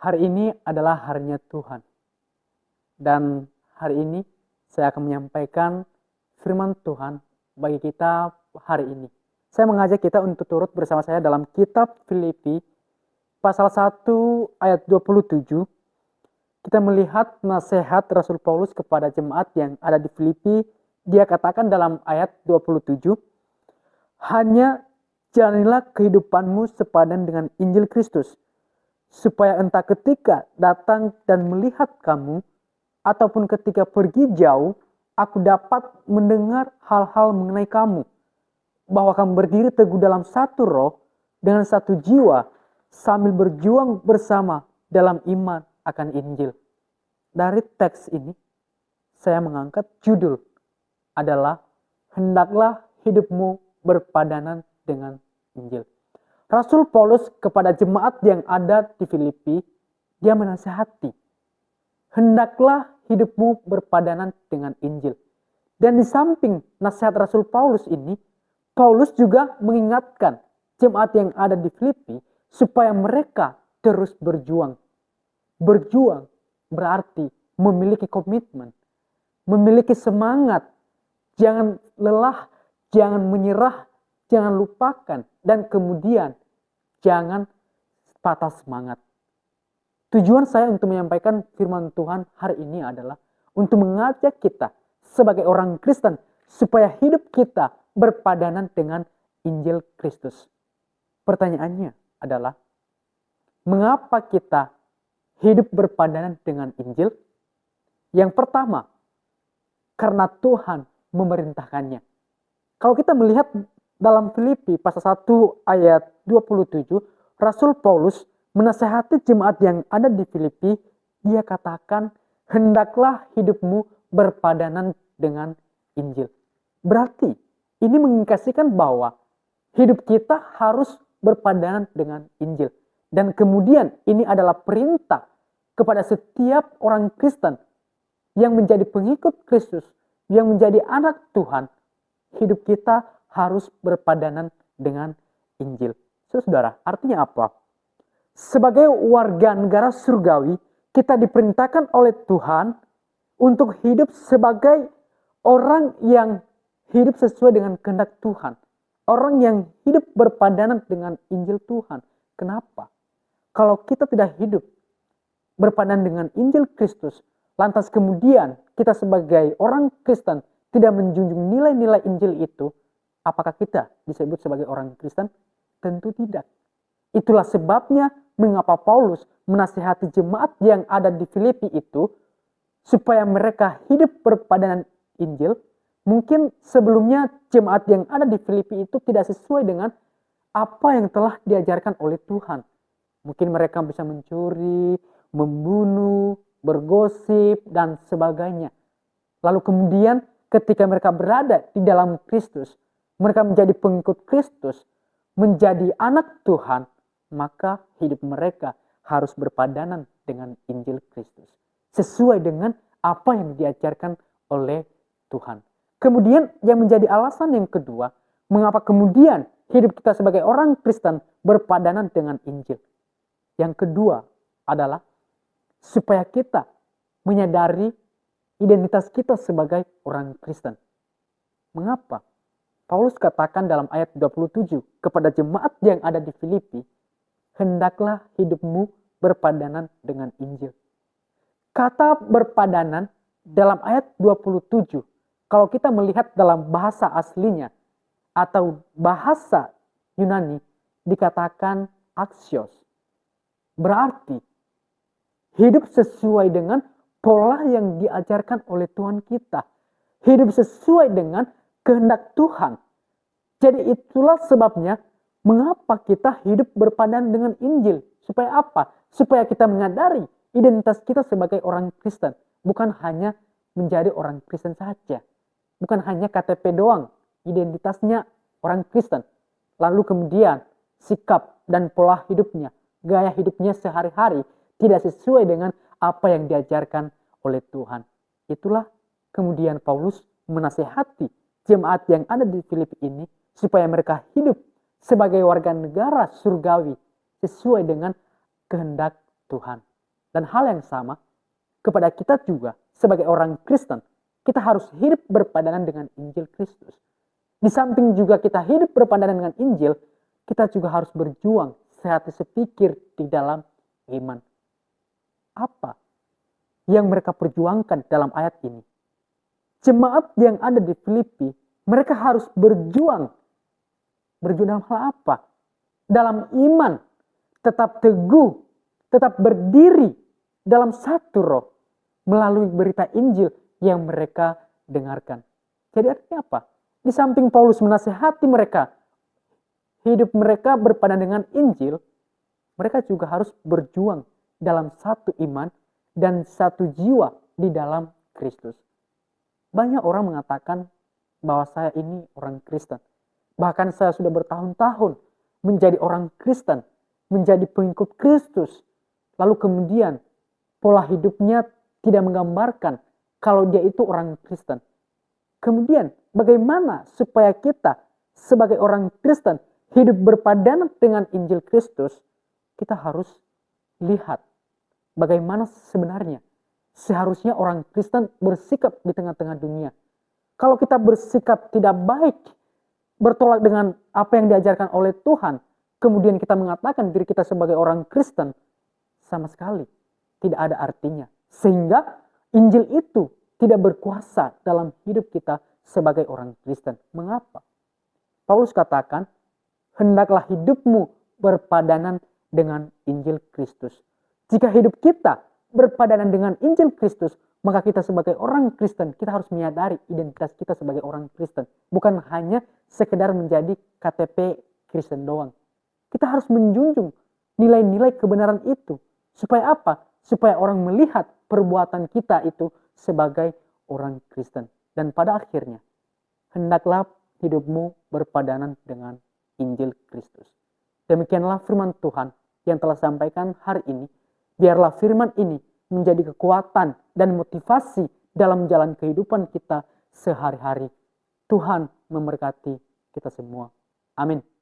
Hari ini adalah harinya Tuhan. Dan hari ini saya akan menyampaikan firman Tuhan bagi kita hari ini. Saya mengajak kita untuk turut bersama saya dalam kitab Filipi pasal 1 ayat 27. Kita melihat nasihat Rasul Paulus kepada jemaat yang ada di Filipi. Dia katakan dalam ayat 27, hanya jalanilah kehidupanmu sepadan dengan Injil Kristus, supaya entah ketika datang dan melihat kamu, ataupun ketika pergi jauh, aku dapat mendengar hal-hal mengenai kamu, bahwa kamu berdiri teguh dalam satu roh, dengan satu jiwa, sambil berjuang bersama dalam iman akan Injil. Dari teks ini, saya mengangkat judul adalah hendaklah hidupmu berpadanan dengan Injil. Rasul Paulus kepada jemaat yang ada di Filipi, dia menasihati, hendaklah hidupmu berpadanan dengan Injil. Dan di samping nasihat Rasul Paulus ini, Paulus juga mengingatkan jemaat yang ada di Filipi supaya mereka terus berjuang. Berjuang berarti memiliki komitmen, memiliki semangat, jangan lelah, jangan menyerah, jangan lupakan, dan kemudian jangan patah semangat. Tujuan saya untuk menyampaikan firman Tuhan hari ini adalah untuk mengajak kita sebagai orang Kristen supaya hidup kita berpadanan dengan Injil Kristus. Pertanyaannya adalah, mengapa kita hidup berpadanan dengan Injil? Yang pertama, karena Tuhan memerintahkannya. Kalau kita melihat dalam Filipi pasal 1 ayat 27, Rasul Paulus menasihati jemaat yang ada di Filipi. Dia katakan, hendaklah hidupmu berpadanan dengan Injil. Berarti ini mengindikasikan bahwa hidup kita harus berpadanan dengan Injil. Dan kemudian ini adalah perintah kepada setiap orang Kristen yang menjadi pengikut Kristus, yang menjadi anak Tuhan. Hidup kita harus berpadanan dengan Injil. Saudara, artinya apa? Sebagai warga negara surgawi, kita diperintahkan oleh Tuhan untuk hidup sebagai orang yang hidup sesuai dengan kehendak Tuhan. Orang yang hidup berpadanan dengan Injil Tuhan. Kenapa? Kalau kita tidak hidup berpadanan dengan Injil Kristus, lantas kemudian kita sebagai orang Kristen tidak menjunjung nilai-nilai Injil itu, apakah kita disebut sebagai orang Kristen? Tentu tidak. Itulah sebabnya mengapa Paulus menasihati jemaat yang ada di Filipi itu supaya mereka hidup berpadanan Injil. Mungkin sebelumnya jemaat yang ada di Filipi itu tidak sesuai dengan apa yang telah diajarkan oleh Tuhan. Mungkin mereka bisa mencuri, membunuh, bergosip, dan sebagainya. Lalu kemudian ketika mereka berada di dalam Kristus, mereka menjadi pengikut Kristus, menjadi anak Tuhan, maka hidup mereka harus berpadanan dengan Injil Kristus. Sesuai dengan apa yang diajarkan oleh Tuhan. Kemudian yang menjadi alasan yang kedua, mengapa kemudian hidup kita sebagai orang Kristen berpadanan dengan Injil. Yang kedua adalah supaya kita menyadari identitas kita sebagai orang Kristen. Mengapa? Paulus katakan dalam ayat 27 kepada jemaat yang ada di Filipi, hendaklah hidupmu berpadanan dengan Injil. Kata berpadanan dalam ayat 27, kalau kita melihat dalam bahasa aslinya atau bahasa Yunani, dikatakan axios. Berarti hidup sesuai dengan pola yang diajarkan oleh Tuhan kita. Hidup sesuai dengan kehendak Tuhan. Jadi itulah sebabnya mengapa kita hidup berpadanan dengan Injil. Supaya apa? Supaya kita menyadari identitas kita sebagai orang Kristen. Bukan hanya menjadi orang Kristen saja. Bukan hanya KTP doang. Identitasnya orang Kristen. Lalu kemudian sikap dan pola hidupnya, gaya hidupnya sehari-hari tidak sesuai dengan apa yang diajarkan oleh Tuhan. Itulah kemudian Paulus menasihati jemaat yang ada di Filipi ini supaya mereka hidup sebagai warga negara surgawi sesuai dengan kehendak Tuhan. Dan hal yang sama kepada kita juga sebagai orang Kristen, kita harus hidup berpadanan dengan Injil Kristus. Di samping juga kita hidup berpadanan dengan Injil, kita juga harus berjuang sehati sepikir di dalam iman. Apa yang mereka perjuangkan dalam ayat ini? Jemaat yang ada di Filipi, mereka harus berjuang. Berjuang dalam hal apa? Dalam iman, tetap teguh, tetap berdiri dalam satu roh melalui berita Injil yang mereka dengarkan. Jadi artinya apa? Di samping Paulus menasihati mereka, hidup mereka berpadan dengan Injil, mereka juga harus berjuang dalam satu iman dan satu jiwa di dalam Kristus. Banyak orang mengatakan bahwa saya ini orang Kristen. Bahkan saya sudah bertahun-tahun menjadi orang Kristen, menjadi pengikut Kristus. Lalu kemudian pola hidupnya tidak menggambarkan kalau dia itu orang Kristen. Kemudian bagaimana supaya kita sebagai orang Kristen hidup berpadanan dengan Injil Kristus? Kita harus lihat bagaimana sebenarnya seharusnya orang Kristen bersikap di tengah-tengah dunia. Kalau kita bersikap tidak baik, bertolak dengan apa yang diajarkan oleh Tuhan, kemudian kita mengatakan diri kita sebagai orang Kristen, sama sekali tidak ada artinya. Sehingga Injil itu tidak berkuasa dalam hidup kita sebagai orang Kristen. Mengapa? Paulus katakan, hendaklah hidupmu berpadanan dengan Injil Kristus. Jika hidup kita berpadanan dengan Injil Kristus, maka kita sebagai orang Kristen, kita harus menyadari identitas kita sebagai orang Kristen. Bukan hanya sekedar menjadi KTP Kristen doang. Kita harus menjunjung nilai-nilai kebenaran itu. Supaya apa? Supaya orang melihat perbuatan kita itu sebagai orang Kristen. Dan pada akhirnya, hendaklah hidupmu berpadanan dengan Injil Kristus. Demikianlah firman Tuhan yang telah sampaikan hari ini. Biarlah firman ini menjadi kekuatan dan motivasi dalam jalan kehidupan kita sehari-hari. Tuhan memberkati kita semua. Amin.